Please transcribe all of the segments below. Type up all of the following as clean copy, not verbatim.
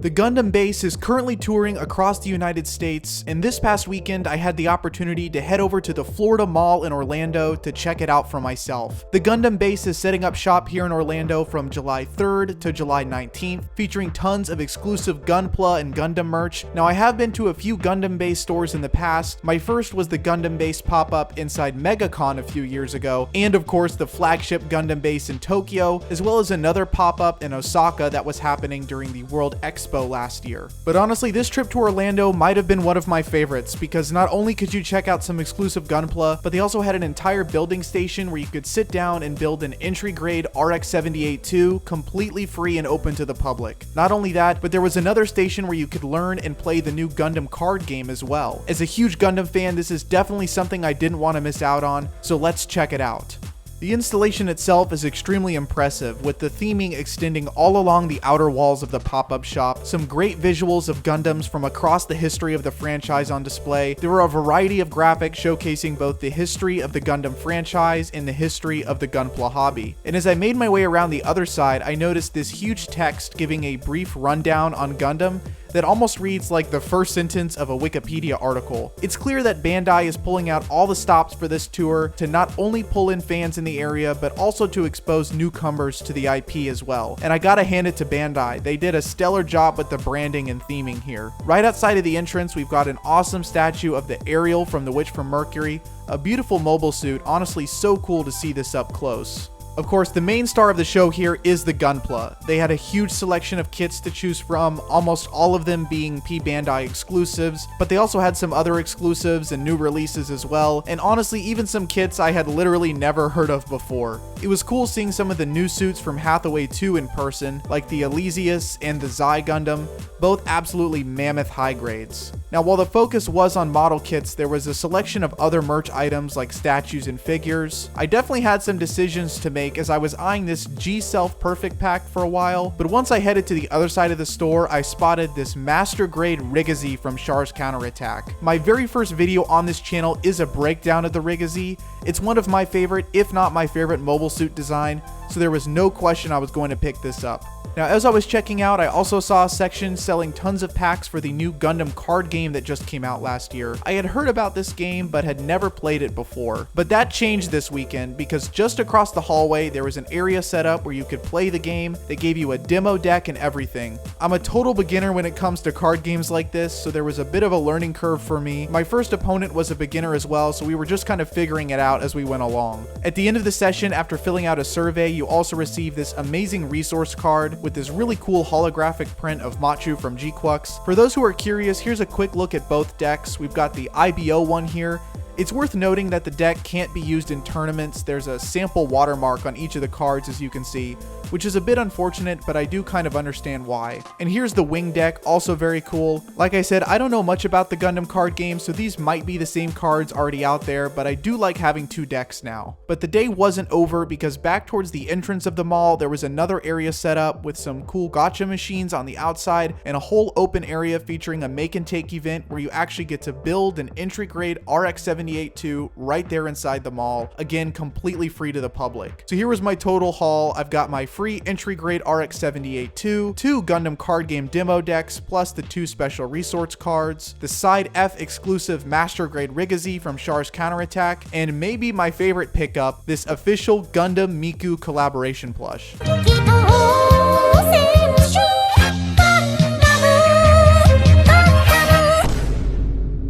The Gundam base is currently touring across the United States, and this past weekend I had the opportunity to head over to the Florida Mall in Orlando to check it out for myself. The Gundam base is setting up shop here in Orlando from July 3rd to July 19th, featuring tons of exclusive Gunpla and Gundam merch. Now, I have been to a few Gundam base stores in the past. My first was the Gundam base pop-up inside MegaCon a few years ago, and of course the flagship Gundam base in Tokyo, as well as another pop-up in Osaka that was happening during the World Expo last year. But honestly, this trip to Orlando might have been one of my favorites because not only could you check out some exclusive Gunpla, but they also had an entire building station where you could sit down and build an entry-grade RX-78-2 completely free and open to the public. Not only that, but there was another station where you could learn and play the new Gundam card game as well. As a huge Gundam fan, this is definitely something I didn't want to miss out on, so let's check it out. The installation itself is extremely impressive, with the theming extending all along the outer walls of the pop-up shop, some great visuals of Gundams from across the history of the franchise on display. There were a variety of graphics showcasing both the history of the Gundam franchise and the history of the Gunpla hobby. And as I made my way around the other side, I noticed this huge text giving a brief rundown on Gundam that almost reads like the first sentence of a Wikipedia article. It's clear that Bandai is pulling out all the stops for this tour to not only pull in fans in the area, but also to expose newcomers to the IP as well. And I gotta hand it to Bandai, they did a stellar job with the branding and theming here. Right outside of the entrance, we've got an awesome statue of the Ariel from The Witch from Mercury, a beautiful mobile suit, honestly so cool to see this up close. Of course, the main star of the show here is the Gunpla. They had a huge selection of kits to choose from, almost all of them being P Bandai exclusives, but they also had some other exclusives and new releases as well, and honestly, even some kits I had literally never heard of before. It was cool seeing some of the new suits from Hathaway 2 in person, like the Elysius and the Zai Gundam, both absolutely mammoth high grades. Now, while the focus was on model kits, there was a selection of other merch items like statues and figures. I definitely had some decisions to make as I was eyeing this G-Self Perfect pack for a while, but once I headed to the other side of the store, I spotted this master grade Rigazi from Char's Counterattack. My very first video on this channel is a breakdown of the Rigazi. It's one of my favorite, if not my favorite mobile suit design, so there was no question I was going to pick this up. Now, as I was checking out, I also saw a section selling tons of packs for the new Gundam card game that just came out last year. I had heard about this game, but had never played it before. But that changed this weekend, because just across the hallway, there was an area set up where you could play the game. They gave you a demo deck and everything. I'm a total beginner when it comes to card games like this, so there was a bit of a learning curve for me. My first opponent was a beginner as well, so we were just kind of figuring it out as we went along. At the end of the session, after filling out a survey, you also receive this amazing resource card with this really cool holographic print of Machu from G-Quux. For those who are curious, here's a quick look at both decks. We've got the IBO one here. It's worth noting that the deck can't be used in tournaments. There's a sample watermark on each of the cards, as you can see, which is a bit unfortunate, but I do kind of understand why. And here's the wing deck, also very cool. Like I said, I don't know much about the Gundam card game, so these might be the same cards already out there, but I do like having two decks now. But the day wasn't over, because back towards the entrance of the mall, there was another area set up with some cool gacha machines on the outside and a whole open area featuring a make and take event where you actually get to build an entry grade RX-78-2 right there inside the mall, again completely free to the public. So here was my total haul. I've got my free entry grade RX-78-2, 2 Gundam card game demo decks, plus the 2 special resource cards, the side F exclusive master grade Rigazi from Char's Counterattack, and maybe my favorite pickup, this official Gundam Miku collaboration plush.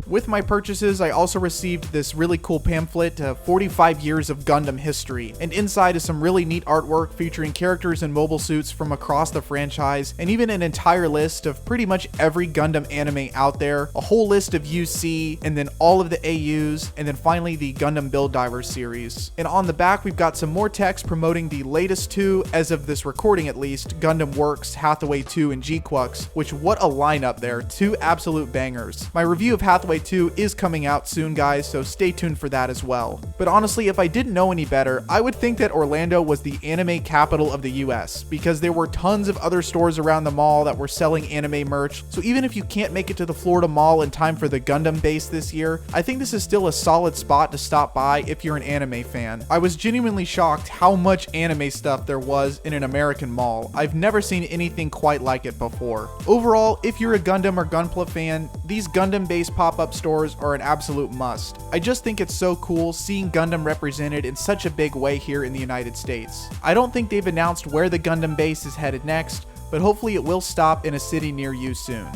With my purchases, I also received this really cool pamphlet, 45 Years of Gundam History, and inside is some really neat artwork featuring characters in mobile suits from across the franchise, and even an entire list of pretty much every Gundam anime out there, a whole list of UC, and then all of the AUs, and then finally the Gundam Build Divers series. And on the back, we've got some more text promoting the latest 2, as of this recording at least, Gundam Works, Hathaway 2, and G-Quux, which what a lineup there, 2 absolute bangers. My review of Hathaway Cowboy 2 is coming out soon, guys, so stay tuned for that as well. But honestly, if I didn't know any better, I would think that Orlando was the anime capital of the US, because there were tons of other stores around the mall that were selling anime merch. So even if you can't make it to the Florida Mall in time for the Gundam base this year, I think this is still a solid spot to stop by if you're an anime fan. I was genuinely shocked how much anime stuff there was in an American mall. I've never seen anything quite like it before. Overall, if you're a Gundam or Gunpla fan, these Gundam-based pop-up stores are an absolute must. I just think it's so cool seeing Gundam represented in such a big way here in the United States. I don't think they've announced where the Gundam base is headed next, but hopefully it will stop in a city near you soon.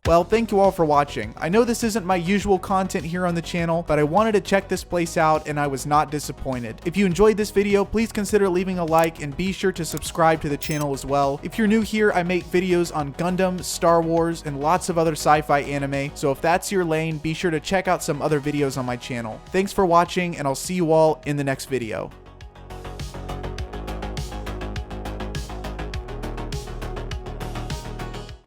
Well, thank you all for watching. I know this isn't my usual content here on the channel, but I wanted to check this place out and I was not disappointed. If you enjoyed this video, please consider leaving a like and be sure to subscribe to the channel as well. If you're new here, I make videos on Gundam, Star Wars, and lots of other sci-fi anime, so if that's your lane, be sure to check out some other videos on my channel. Thanks for watching, and I'll see you all in the next video.